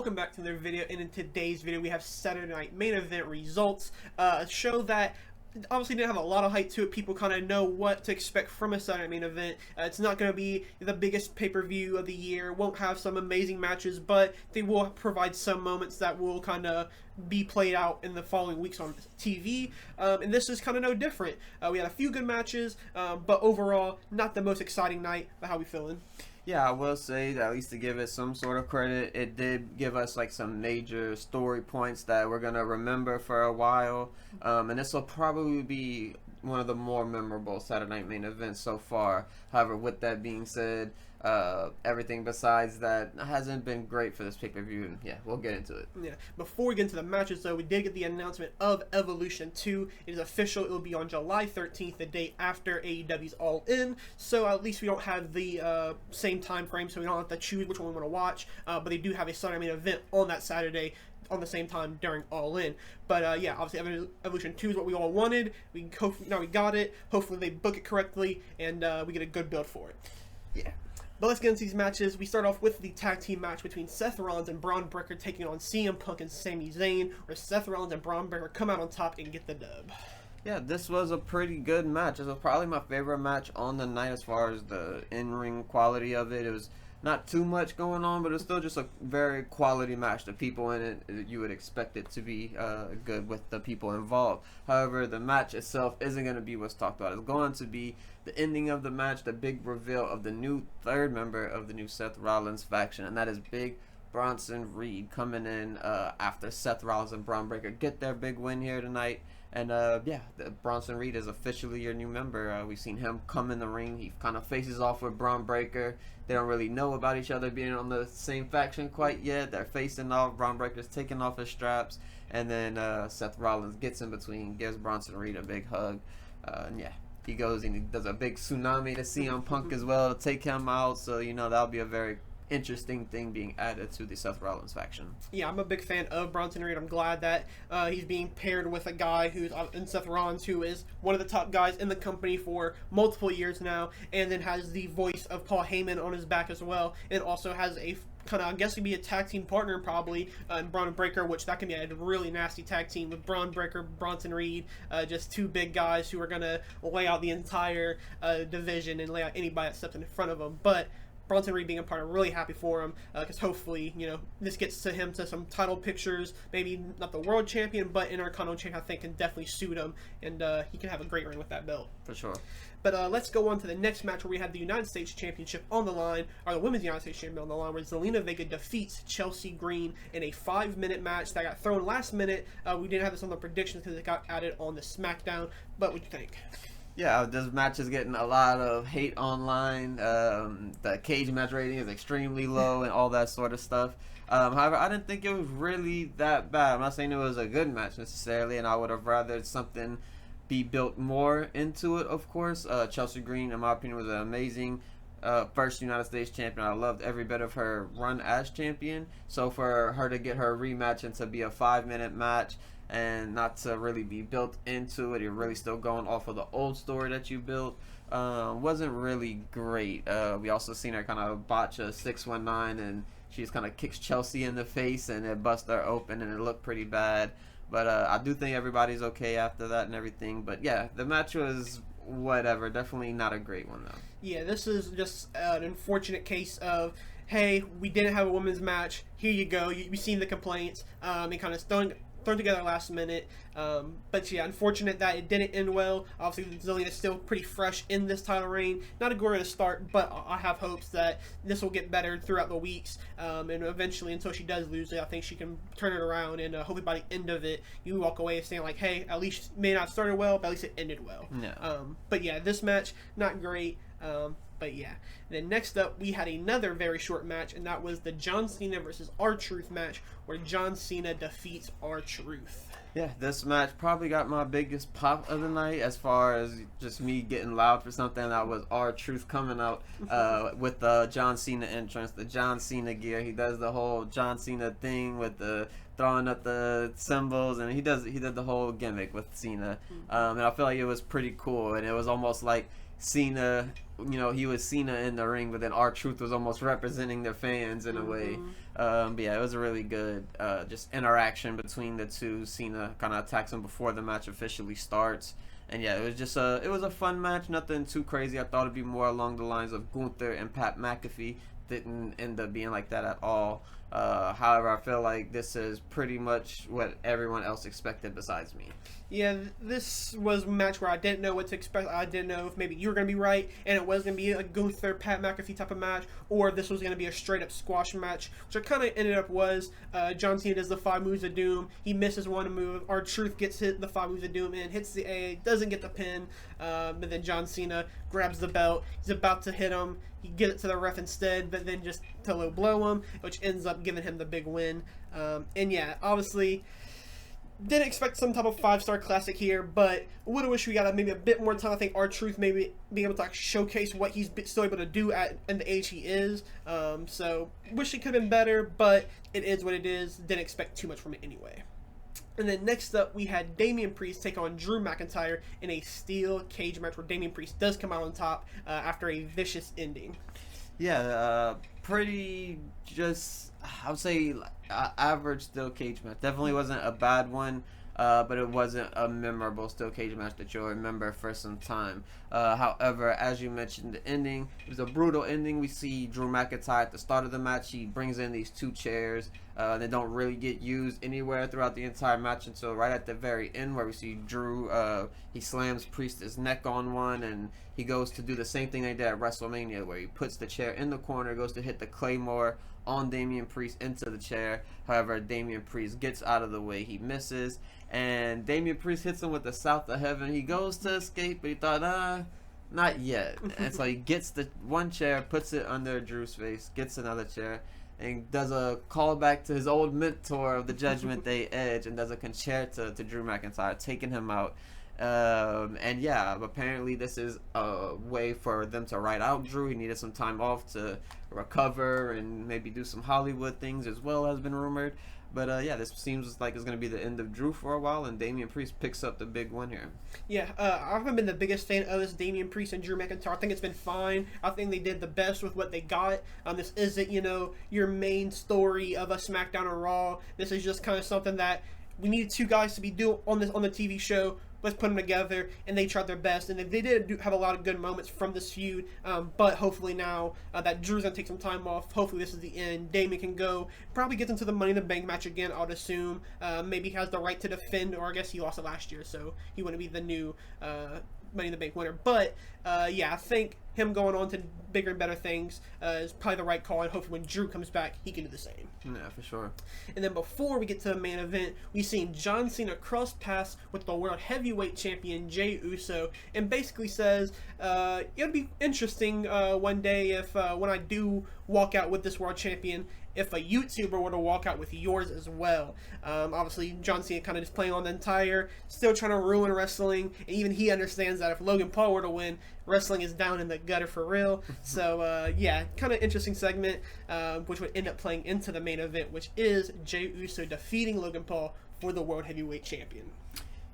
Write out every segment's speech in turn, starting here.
Welcome back to another video, and in today's video we have Saturday Night Main Event results. A show that obviously didn't have a lot of hype to it. People kind of know what to expect from a Saturday Night Main Event. It's not going to be the biggest pay-per-view of the year, won't have some amazing matches, but they will provide some moments that will kind of be played out in the following weeks on TV, and this is kind of no different. We had a few good matches, but overall, not the most exciting night. But how we feeling? Yeah, I will say that at least to give it some sort of credit, it did give us like some major story points that we're gonna remember for a while, and this will probably be one of the more memorable Saturday Night Main Events so far. However, with that being said, everything besides that hasn't been great for this pay-per-view, and yeah, we'll get into it. Yeah. Before we get into the matches, though, we did get the announcement of Evolution 2. It is official. It will be on July 13th, the day after AEW's All In. So at least we don't have the same time frame, so we don't have to choose which one we want to watch. But they do have a Saturday Night event on that Saturday on the same time during All In. But yeah, obviously Evolution 2 is what we all wanted. Now we got it. Hopefully they book it correctly, and we get a good build for it. Yeah. But let's get into these matches. We start off with the tag team match between Seth Rollins and Braun Breaker taking on CM Punk and Sami Zayn, where Seth Rollins and Braun Breaker come out on top and get the dub. Yeah, this was a pretty good match. This was probably my favorite match on the night as far as the in-ring quality of it. It was not too much going on, but it's still just a very quality match. The people in it, you would expect it to be good with the people involved. However, the match itself isn't going to be what's talked about. It's going to be the ending of the match, the big reveal of the new third member of the new Seth Rollins faction, and that is Big Bronson Reed coming in after Seth Rollins and Braun Breaker get their big win here tonight. And yeah, Bronson Reed is officially your new member. We've seen him come in the ring. He kind of faces off with Braun Breaker. They don't really know about each other being on the same faction quite yet. They're facing off. Braun Breaker's taking off his straps. And then Seth Rollins gets in between, gives Bronson Reed a big hug. And yeah, he goes and he does a big tsunami to CM Punk as well to take him out. So, you know, that'll be a very interesting thing being added to the Seth Rollins faction. Yeah, I'm a big fan of Bronson Reed. I'm glad that he's being paired with a guy who's in Seth Rollins, who is one of the top guys in the company for multiple years now, and then has the voice of Paul Heyman on his back as well, and also has a kind of, I guess, he'd be a tag team partner probably in Braun Breaker, which that can be a really nasty tag team with Braun Breaker, Bronson Reed, just two big guys who are going to lay out the entire division and lay out anybody that steps in front of them. But Bronson Reed being a part, I'm really happy for him, because hopefully, you know, this gets to him to some title pictures. Maybe not the world champion, but Intercontinental champion, I think, can definitely suit him, and he can have a great reign with that belt. For sure. But let's go on to the next match, where we have the United States Championship on the line, or the Women's United States Championship on the line, where Zelina Vega defeats Chelsea Green in a 5-minute match that got thrown last minute. We didn't have this on the predictions because it got added on the SmackDown, but what do you think? Yeah, this match is getting a lot of hate online. The cage match rating is extremely low and all that sort of stuff. However, I didn't think it was really that bad. I'm not saying it was a good match necessarily, and I would have rather something be built more into it, of course. Chelsea Green, in my opinion, was an amazing first United States champion. I loved every bit of her run as champion. So for her to get her rematch and to be a 5-minute match, and not to really be built into it, you're really still going off of the old story that you built, wasn't really great. We also seen her kind of botch a 619, and she just kind of kicks Chelsea in the face, and it bust her open, and it looked pretty bad. But I do think everybody's okay after that and everything. But yeah, the match was whatever. Definitely not a great one, though. Yeah, this is just an unfortunate case of, hey, we didn't have a women's match. Here you go. You've seen the complaints. And kind of thrown together last minute, but yeah, unfortunate that it didn't end well. Obviously, Zelina is still pretty fresh in this title reign. Not a glorious start, but I have hopes that this will get better throughout the weeks, and eventually, until she does lose it, I think she can turn it around, and hopefully by the end of it, you walk away saying like, hey, at least it may not have started well, but at least it ended well. No. But yeah, this match, not great. But yeah, then next up we had another very short match, and that was the John Cena versus R-Truth match, where John Cena defeats R-Truth. Yeah, this match probably got my biggest pop of the night as far as just me getting loud for something. That was R-Truth coming out with the John Cena entrance, the John Cena gear. He does the whole John Cena thing with the throwing up the symbols, and he did the whole gimmick with Cena. And I feel like it was pretty cool, and it was almost like Cena, you know, he was Cena in the ring, but then R-Truth was almost representing the fans in a way. But yeah, it was a really good just interaction between the two. Cena kind of attacks him before the match officially starts. And yeah, it was a fun match, nothing too crazy. I thought it'd be more along the lines of Gunther and Pat McAfee. Didn't end up being like that at all. However, I feel like this is pretty much what everyone else expected besides me. Yeah, this was a match where I didn't know what to expect. I didn't know if maybe you were going to be right and it was going to be a Gunther, Pat McAfee type of match, or if this was going to be a straight up squash match, which it kind of ended up was. John Cena does the 5 moves of doom. He misses one move. R-Truth gets hit the 5 moves of doom and hits the A, doesn't get the pin. But then John Cena grabs the belt. He's about to hit him. He gives it to the ref instead, but then just to low blow him, which ends up giving him the big win. And yeah, obviously, didn't expect some type of 5-star classic here, but would have wished we got maybe a bit more time. I think R-Truth maybe being able to like, showcase what he's still able to do in the age he is. So wish it could have been better, but it is what it is. Didn't expect too much from it anyway. And then next up, we had Damian Priest take on Drew McIntyre in a steel cage match where Damian Priest does come out on top after a vicious ending. Yeah, pretty just, I would say, average steel cage match. Definitely wasn't a bad one, but it wasn't a memorable steel cage match that you'll remember for some time. However, as you mentioned, the ending, it was a brutal ending. We see Drew McIntyre at the start of the match. He brings in these 2 chairs. They don't really get used anywhere throughout the entire match until right at the very end, where we see Drew, he slams Priest's neck on one, and he goes to do the same thing they did at WrestleMania, where he puts the chair in the corner, goes to hit the Claymore on Damian Priest into the chair. However, Damian Priest gets out of the way. He misses, and Damian Priest hits him with the South of Heaven. He goes to escape, but he thought, not yet. And so he gets the one chair, puts it under Drew's face, gets another chair, and does a callback to his old mentor of the Judgment Day, Edge, and does a concerto to Drew McIntyre, taking him out. And yeah, apparently this is a way for them to write out Drew. He needed some time off to recover and maybe do some Hollywood things as well, has been rumored. But yeah, this seems like it's going to be the end of Drew for a while, and Damian Priest picks up the big one here. Yeah, I haven't been the biggest fan of this Damian Priest and Drew McIntyre. I think it's been fine. I think they did the best with what they got. This isn't, your main story of a SmackDown or Raw. This is just kind of something that we needed 2 guys to be doing on the TV show. Let's put them together, and they tried their best, and they did have a lot of good moments from this feud, but hopefully now that Drew's going to take some time off, hopefully this is the end. Damian can go, probably gets into the Money in the Bank match again, I would assume. Maybe has the right to defend, or I guess he lost it last year, so he wouldn't be the new Money in the Bank winner. But yeah, I think him going on to bigger and better things is probably the right call, and hopefully when Drew comes back, he can do the same. Yeah, for sure. And then before we get to the main event, we've seen John Cena cross paths with the World Heavyweight Champion Jey Uso, and basically says it would be interesting one day if when I do walk out with this World Champion, if a YouTuber were to walk out with yours as well. Obviously, John Cena kind of just playing on the entire, still trying to ruin wrestling, and even he understands that if Logan Paul were to win, wrestling is down in the gutter for real. So, yeah, kind of interesting segment, which would end up playing into the main event, which is Jey Uso defeating Logan Paul for the World Heavyweight Champion.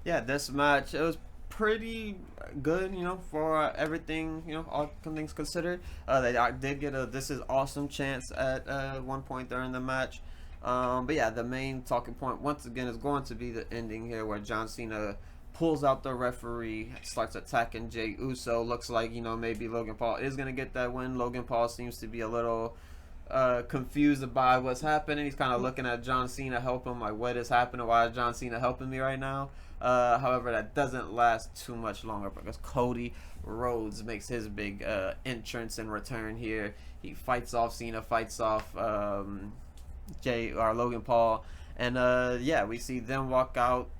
Yeah, this match, it was pretty good, for everything, all things considered. They did get a "this is awesome" chance at one point during the match. But yeah, the main talking point once again is going to be the ending here, where John Cena pulls out the referee, starts attacking Jey Uso. Looks like, maybe Logan Paul is going to get that win. Logan Paul seems to be a little confused by what's happening. He's kind of looking at John Cena help him, like, what is happening? Why is John Cena helping me right now? However, that doesn't last too much longer, because Cody Rhodes makes his big entrance and return here. He fights off Cena, fights off Logan Paul, and yeah, we see them walk out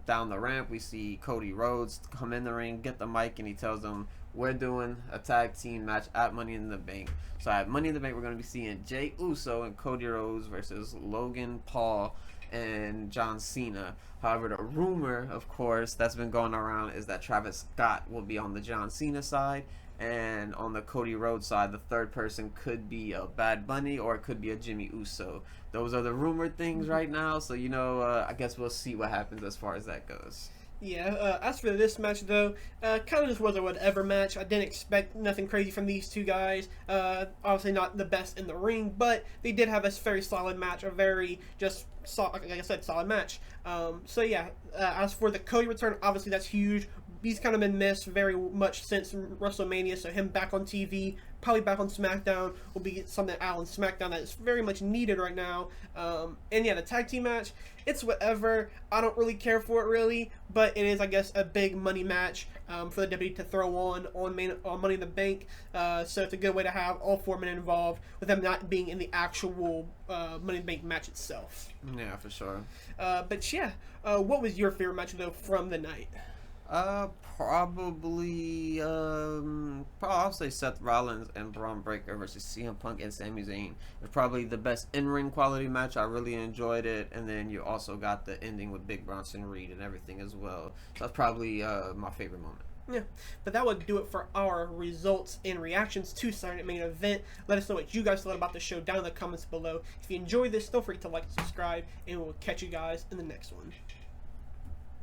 down the ramp. We see Cody Rhodes come in the ring, get the mic, and he tells them, we're doing a tag team match at Money in the Bank. So at Money in the Bank, we're going to be seeing Jey Uso and Cody Rhodes versus Logan Paul and John Cena. However, the rumor, of course, that's been going around is that Travis Scott will be on the John Cena side, and on the Cody Rhodes side, the third person could be a Bad Bunny, or it could be a Jimmy Uso. Those are the rumored things right now, so I guess we'll see what happens as far as that goes. Yeah, as for this match, though, kind of just was a whatever match. I didn't expect nothing crazy from these two guys. Obviously, not the best in the ring, but they did have a very solid match, a very just, like I said, solid match. So, yeah, as for the Cody return, obviously that's huge. He's kind of been missed very much since WrestleMania, so him back on TV, probably back on SmackDown, will be something out on SmackDown that is very much needed right now. And yeah, the tag team match, it's whatever. I don't really care for it really, but it is, I guess, a big money match for the WWE to throw on Money in the Bank. So it's a good way to have all 4 men involved with them not being in the actual Money in the Bank match itself. Yeah, for sure. But yeah, what was your favorite match though from the night? Probably, I'll say Seth Rollins and Braun Breaker versus CM Punk and Sami Zayn. It's probably the best in-ring quality match. I really enjoyed it, and then you also got the ending with Big Bronson Reed and everything as well. So that's probably my favorite moment. Yeah, but that would do it for our results and reactions to Saturday Night Main Event. Let us know what you guys thought about the show down in the comments below. If you enjoyed this, don't forget to like and subscribe, and we'll catch you guys in the next one.